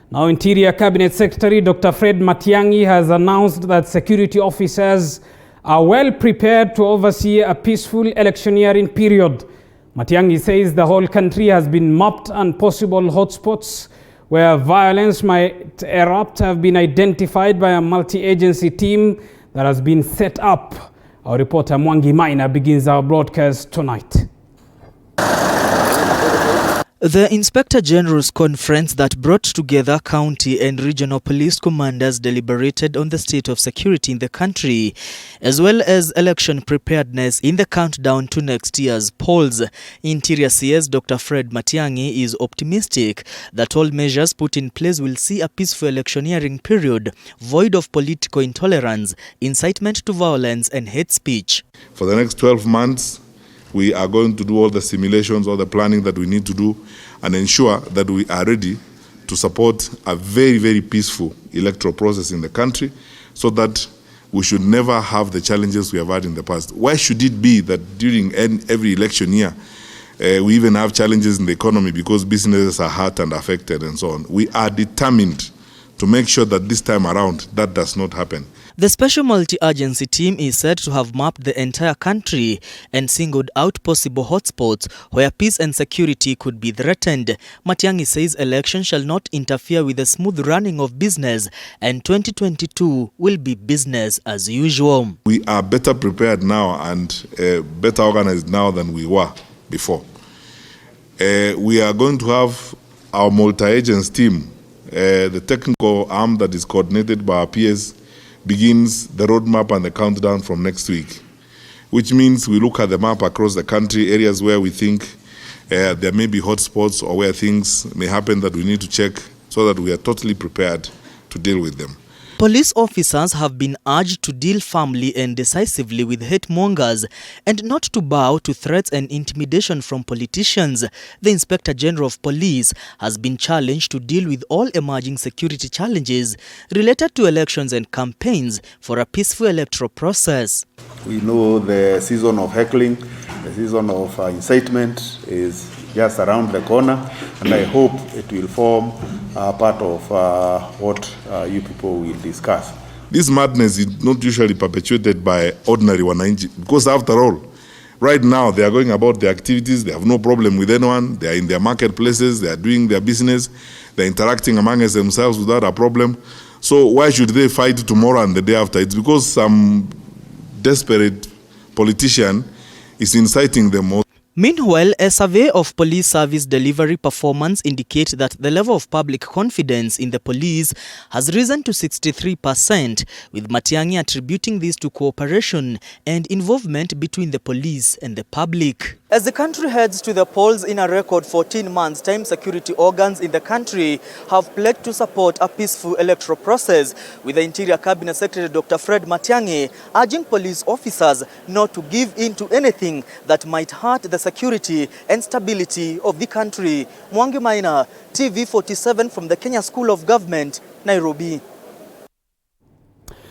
Now, Interior Cabinet Secretary Dr. Fred Matiang'i has announced that security officers are well prepared to oversee a peaceful electioneering period. Matiang'i says the whole country has been mapped and possible hotspots where violence might erupt have been identified by a multi-agency team that has been set up. Our reporter Matiang'i begins our broadcast tonight. The Inspector General's conference that brought together county and regional police commanders deliberated on the state of security in the country, as well as election preparedness in the countdown to next year's polls. Interior CS Dr. Fred Matiang'i is optimistic that all measures put in place will see a peaceful electioneering period, void of political intolerance, incitement to violence and hate speech. For the next 12 months, we are going to do all the simulations, all the planning that we need to do, and ensure that we are ready to support a very, very peaceful electoral process in the country, so that we should never have the challenges we have had in the past. Why should it be that during every election year, we even have challenges in the economy because businesses are hurt and affected and so on? We are determined to make sure that this time around that does not happen. The special multi-agency team is said to have mapped the entire country and singled out possible hotspots where peace and security could be threatened. Matiang'i says elections shall not interfere with the smooth running of business, and 2022 will be business as usual. We are better prepared now and better organized now than we were before. We are going to have our multi-agency team, the technical arm that is coordinated by our peers, begins the roadmap and the countdown from next week, which means we look at the map across the country, areas where we think there may be hotspots or where things may happen that we need to check, so that we are totally prepared to deal with them. Police officers have been urged to deal firmly and decisively with hate mongers and not to bow to threats and intimidation from politicians. The Inspector General of Police has been challenged to deal with all emerging security challenges related to elections and campaigns for a peaceful electoral process. We know the season of heckling, the season of incitement is just around the corner, and I hope it will form part of what you people will discuss. This madness is not usually perpetuated by ordinary wananchi, because after all, right now they are going about their activities, they have no problem with anyone, they are in their marketplaces, they are doing their business, they are interacting amongst themselves without a problem. So why should they fight tomorrow and the day after? It's because some desperate politician is inciting them. Meanwhile, a survey of police service delivery performance indicates that the level of public confidence in the police has risen to 63%, with Matiang'i attributing this to cooperation and involvement between the police and the public. As the country heads to the polls in a record 14 months' time, security organs in the country have pledged to support a peaceful electoral process, with the Interior Cabinet Secretary Dr. Fred Matiang'i urging police officers not to give in to anything that might hurt the security and stability of the country. Matiang'i, TV 47 from the Kenya School of Government, Nairobi.